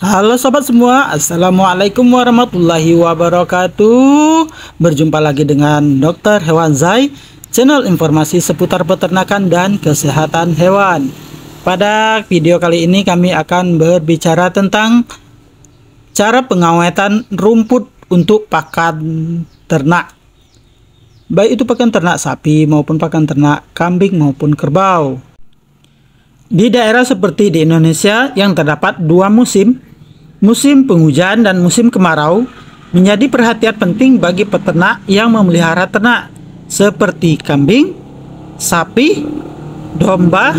Halo sobat semua, Assalamualaikum warahmatullahi wabarakatuh. Berjumpa lagi dengan Dr. Hewan Zai, channel informasi seputar peternakan dan kesehatan hewan. Pada video kali ini kami akan berbicara tentang cara pengawetan rumput untuk pakan ternak, baik itu pakan ternak sapi maupun pakan ternak kambing maupun kerbau. Di daerah seperti di Indonesia yang terdapat dua musim penghujan dan musim kemarau, menjadi perhatian penting bagi peternak yang memelihara ternak seperti kambing, sapi, domba,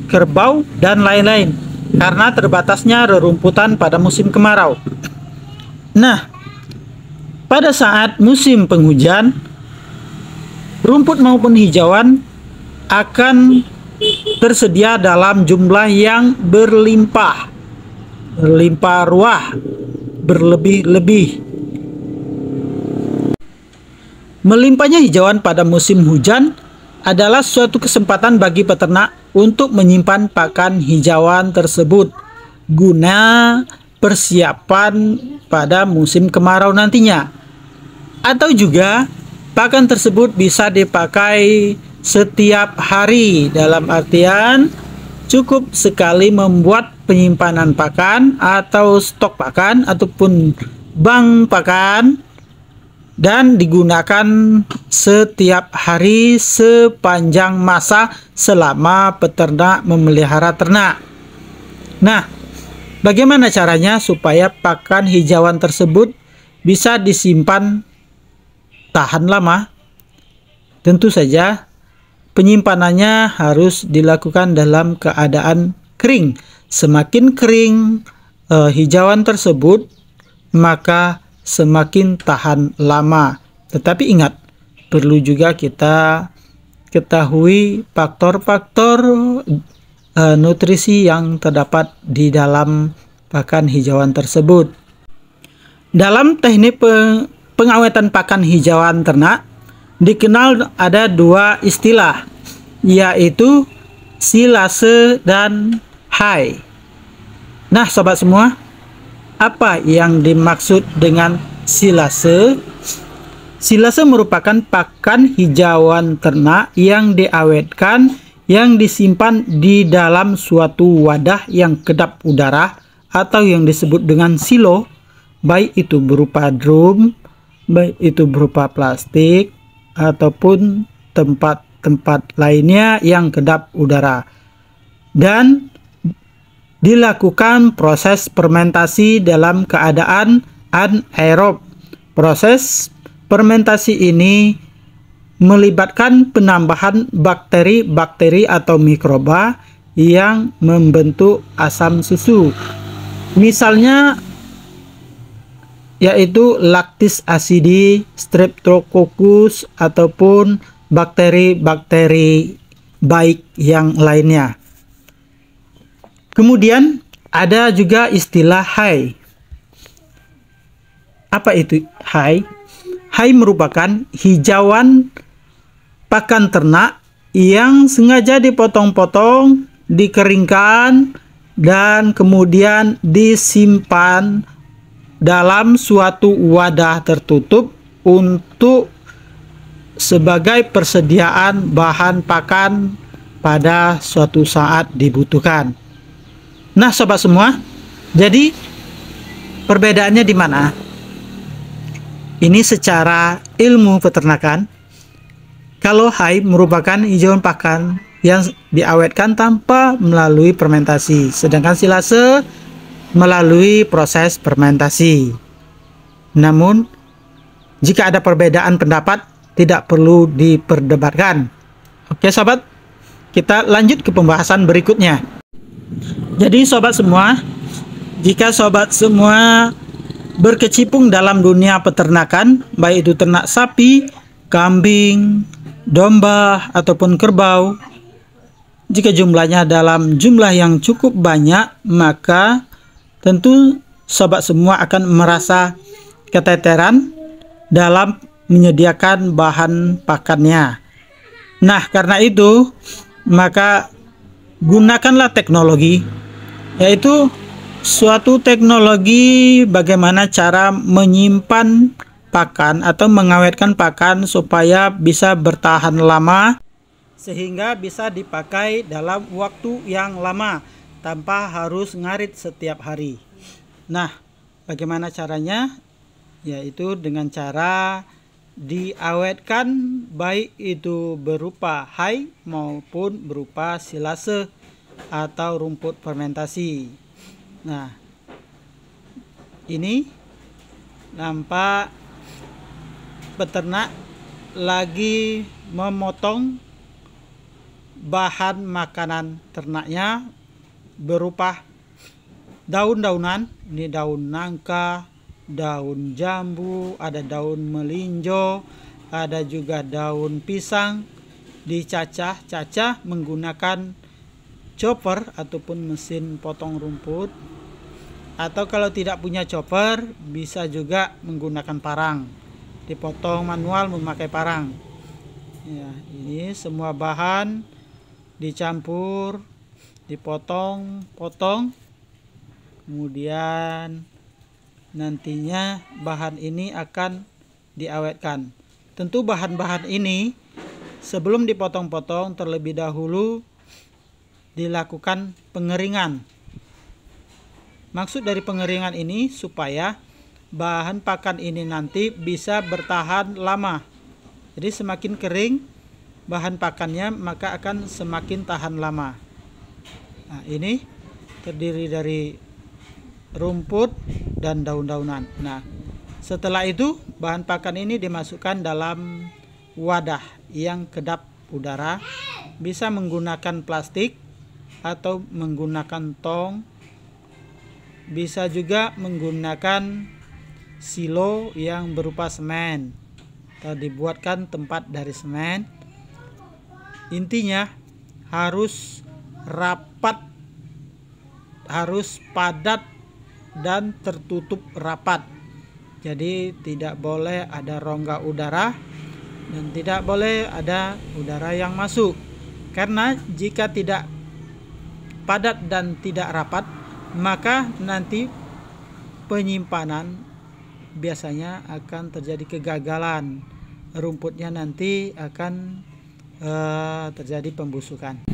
kerbau, dan lain-lain, karena terbatasnya rerumputan pada musim kemarau. Nah, pada saat musim penghujan, rumput maupun hijauan akan tersedia dalam jumlah yang berlimpah ruah, berlebih-lebih. Melimpahnya hijauan pada musim hujan adalah suatu kesempatan bagi peternak untuk menyimpan pakan hijauan tersebut guna persiapan pada musim kemarau nantinya. Atau juga pakan tersebut bisa dipakai setiap hari, dalam artian cukup sekali membuat penyimpanan pakan atau stok pakan ataupun bank pakan dan digunakan setiap hari sepanjang masa selama peternak memelihara ternak. Nah, bagaimana caranya supaya pakan hijauan tersebut bisa disimpan tahan lama? Tentu saja penyimpanannya harus dilakukan dalam keadaan kering. Semakin kering hijauan tersebut, maka semakin tahan lama. Tetapi ingat, perlu juga kita ketahui faktor-faktor nutrisi yang terdapat di dalam pakan hijauan tersebut. Dalam teknik pengawetan pakan hijauan ternak, dikenal ada dua istilah, yaitu silase dan hai. Nah sobat semua, apa yang dimaksud dengan silase? Silase merupakan pakan hijauan ternak yang diawetkan, yang disimpan di dalam suatu wadah yang kedap udara atau yang disebut dengan silo, baik itu berupa drum, baik itu berupa plastik ataupun tempat-tempat lainnya yang kedap udara, dan dilakukan proses fermentasi dalam keadaan anaerob. Proses fermentasi ini melibatkan penambahan bakteri-bakteri atau mikroba yang membentuk asam susu, misalnya yaitu Lactis acidi, Streptococcus, ataupun bakteri-bakteri baik yang lainnya. Kemudian ada juga istilah hai. Apa itu hai? Hai merupakan hijauan pakan ternak yang sengaja dipotong-potong, dikeringkan, dan kemudian disimpan dalam suatu wadah tertutup untuk sebagai persediaan bahan pakan pada suatu saat dibutuhkan. Nah sobat semua, jadi perbedaannya di mana? Ini secara ilmu peternakan. Kalau hai merupakan hijauan pakan yang diawetkan tanpa melalui fermentasi, sedangkan silase melalui proses fermentasi. Namun jika ada perbedaan pendapat, tidak perlu diperdebatkan. Oke sobat, kita lanjut ke pembahasan berikutnya. Jadi sobat semua, jika sobat semua berkecimpung dalam dunia peternakan, baik itu ternak sapi, kambing, domba, ataupun kerbau, jika jumlahnya dalam jumlah yang cukup banyak, maka tentu sobat semua akan merasa keteteran dalam menyediakan bahan pakannya. Nah, karena itu, maka gunakanlah teknologi, yaitu Suatu teknologi bagaimana cara menyimpan pakan atau mengawetkan pakan supaya bisa bertahan lama sehingga bisa dipakai dalam waktu yang lama tanpa harus ngarit setiap hari. Nah, bagaimana caranya? Yaitu dengan cara diawetkan, baik itu berupa hai maupun berupa silase atau rumput fermentasi. Nah, ini nampak peternak lagi memotong bahan makanan ternaknya berupa daun-daunan. Ini daun nangka, daun jambu, ada daun melinjo, ada juga daun pisang. Dicacah-cacah menggunakan chopper ataupun mesin potong rumput, atau kalau tidak punya chopper bisa juga menggunakan parang, dipotong manual memakai parang. Ya, ini semua bahan dicampur, dipotong-potong, kemudian nantinya bahan ini akan diawetkan. Tentu bahan-bahan ini sebelum dipotong-potong terlebih dahulu dilakukan pengeringan. Maksud dari pengeringan ini supaya bahan pakan ini nanti bisa bertahan lama. Jadi semakin kering bahan pakannya maka akan semakin tahan lama. Nah, ini terdiri dari rumput dan daun-daunan. Nah, setelah itu bahan pakan ini dimasukkan dalam wadah yang kedap udara, bisa menggunakan plastik atau menggunakan tong, bisa juga menggunakan silo yang berupa semen atau dibuatkan tempat dari semen. Intinya harus rapat, harus padat dan tertutup rapat. Jadi tidak boleh ada rongga udara dan tidak boleh ada udara yang masuk, karena jika tidak padat dan tidak rapat maka nanti penyimpanan biasanya akan terjadi kegagalan, rumputnya nanti akan terjadi pembusukan.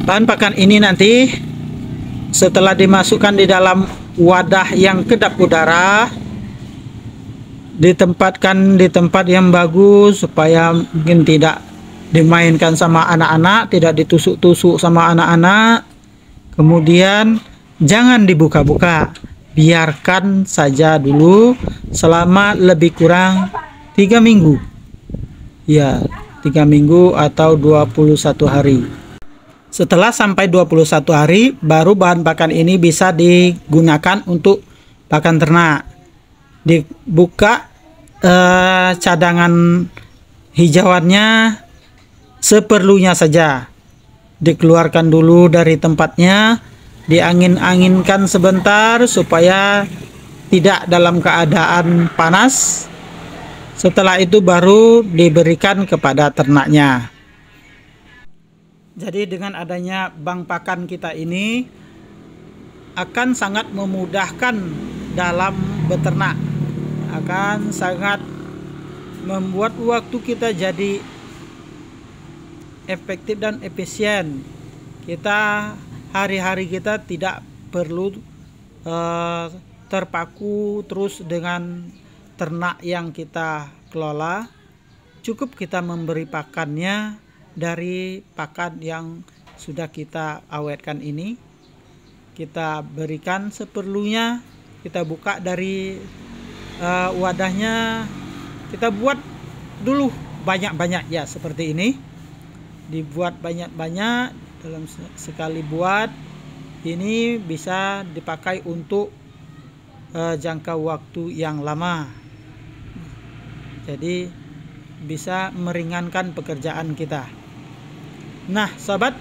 Bahan pakan ini nanti setelah dimasukkan di dalam wadah yang kedap udara, ditempatkan di tempat yang bagus supaya mungkin tidak dimainkan sama anak-anak, tidak ditusuk-tusuk sama anak-anak. Kemudian jangan dibuka-buka, biarkan saja dulu selama lebih kurang 3 minggu. Ya, 3 minggu atau 21 hari. Setelah sampai 21 hari baru bahan pakan ini bisa digunakan untuk pakan ternak. Dibuka cadangan hijauannya seperlunya saja, dikeluarkan dulu dari tempatnya, diangin-anginkan sebentar supaya tidak dalam keadaan panas. Setelah itu baru diberikan kepada ternaknya. Jadi dengan adanya bank pakan kita ini akan sangat memudahkan dalam beternak, akan sangat membuat waktu kita jadi efektif dan efisien. Kita hari-hari kita tidak perlu terpaku terus dengan ternak yang kita kelola. Cukup kita memberi pakannya dari pakan yang sudah kita awetkan ini. Kita berikan seperlunya, kita buka dari wadahnya, kita buat dulu banyak-banyak ya seperti ini. Dibuat banyak-banyak dalam sekali buat, ini bisa dipakai untuk jangka waktu yang lama. Jadi bisa meringankan pekerjaan kita. Nah sobat,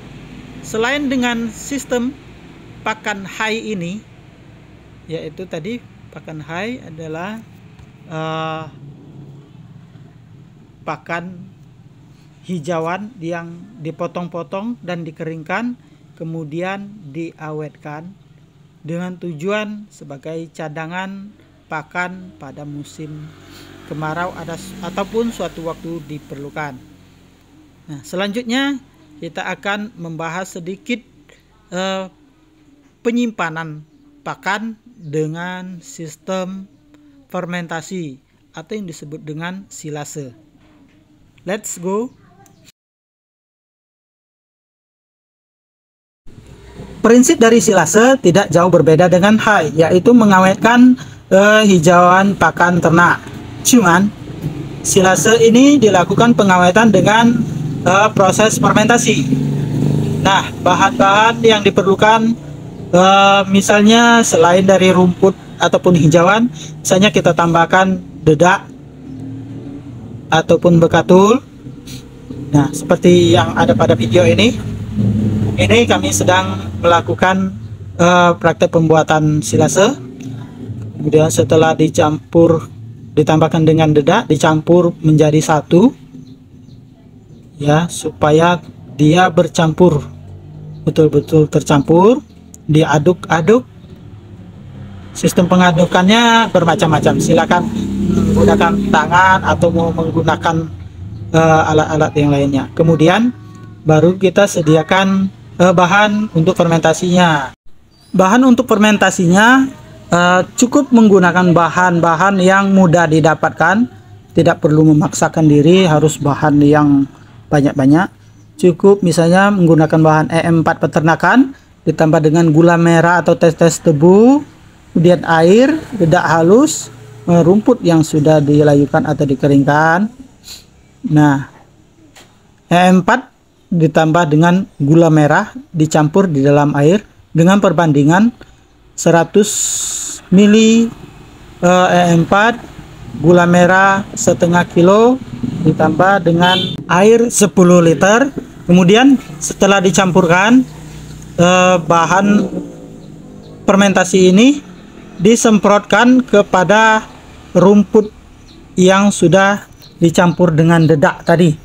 selain dengan sistem pakan hai ini, yaitu tadi pakan hai adalah pakan hijauan yang dipotong-potong dan dikeringkan kemudian diawetkan. dengan tujuan sebagai cadangan pakan pada musim kemarau ataupun suatu waktu diperlukan. Nah, selanjutnya kita akan membahas sedikit penyimpanan pakan dengan sistem fermentasi atau yang disebut dengan silase. Let's go. Prinsip dari silase tidak jauh berbeda dengan hay, yaitu mengawetkan hijauan pakan ternak. Cuman silase ini dilakukan pengawetan dengan proses fermentasi. Nah, bahan-bahan yang diperlukan misalnya selain dari rumput ataupun hijauan, misalnya kita tambahkan dedak ataupun bekatul. Nah, seperti yang ada pada video ini kami sedang melakukan praktek pembuatan silase. Kemudian setelah ditambahkan dengan dedak, dicampur menjadi satu, ya, supaya dia bercampur, betul-betul tercampur, diaduk-aduk. Sistem pengadukannya bermacam-macam, silakan menggunakan tangan atau mau menggunakan alat-alat yang lainnya. Kemudian baru kita sediakan bahan untuk fermentasinya. Bahan untuk fermentasinya cukup menggunakan bahan-bahan yang mudah didapatkan, tidak perlu memaksakan diri harus bahan yang banyak-banyak. Cukup misalnya menggunakan bahan EM4 peternakan ditambah dengan gula merah atau tes tebu, kemudian air, dedak halus, rumput yang sudah dilayukan atau dikeringkan. Nah, EM4 ditambah dengan gula merah dicampur di dalam air dengan perbandingan 100 ml EM4, gula merah setengah kilo ditambah dengan air 10 liter. Kemudian setelah dicampurkan, bahan fermentasi ini disemprotkan kepada rumput yang sudah dicampur dengan dedak tadi.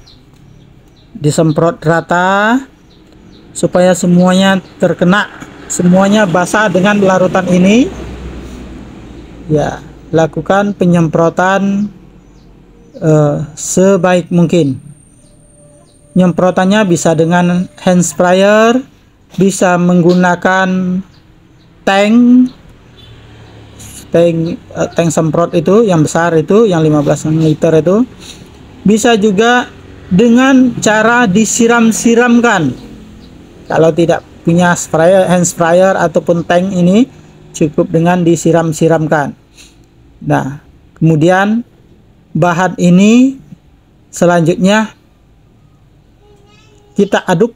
Disemprot rata supaya semuanya terkena, semuanya basah dengan larutan ini. Ya, lakukan penyemprotan sebaik mungkin. Nyemprotannya bisa dengan hand sprayer, bisa menggunakan tank semprot itu yang besar itu, yang 15 liter itu. Bisa juga dengan cara disiram-siramkan. Kalau tidak punya hand sprayer ataupun tank ini, cukup dengan disiram-siramkan. Nah, kemudian bahan ini selanjutnya kita aduk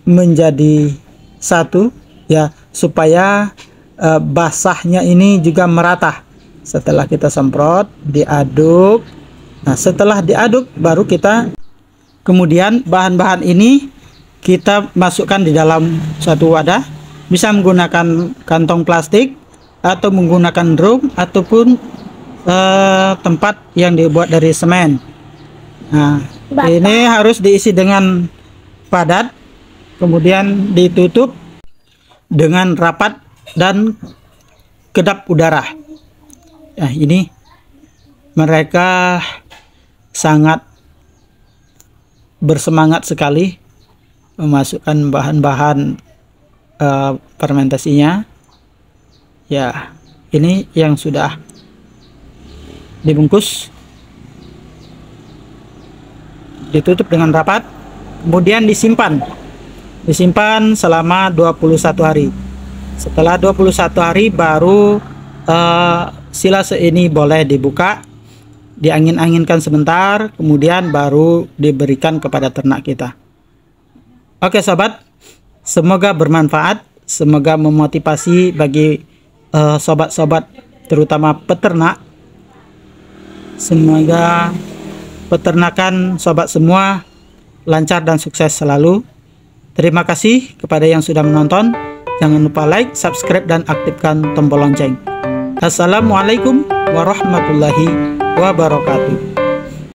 menjadi satu, ya, supaya basahnya ini juga merata. Setelah kita semprot, diaduk. Nah, setelah diaduk baru kita kemudian bahan-bahan ini kita masukkan di dalam suatu wadah, bisa menggunakan kantong plastik atau menggunakan drum ataupun tempat yang dibuat dari semen. Nah, ini harus diisi dengan padat, kemudian ditutup dengan rapat dan kedap udara. Nah, ini mereka sangat bersemangat sekali memasukkan bahan-bahan fermentasinya. Ya, ini yang sudah dibungkus, ditutup dengan rapat, kemudian disimpan selama 21 hari. Setelah 21 hari baru silase ini boleh dibuka, diangin-anginkan sebentar, kemudian baru diberikan kepada ternak kita. Oke sobat, semoga bermanfaat, semoga memotivasi bagi sobat-sobat terutama peternak. Semoga peternakan sobat semua lancar dan sukses selalu. Terima kasih kepada yang sudah menonton. Jangan lupa like, subscribe, dan aktifkan tombol lonceng. Assalamualaikum warahmatullahi wabarakatuh.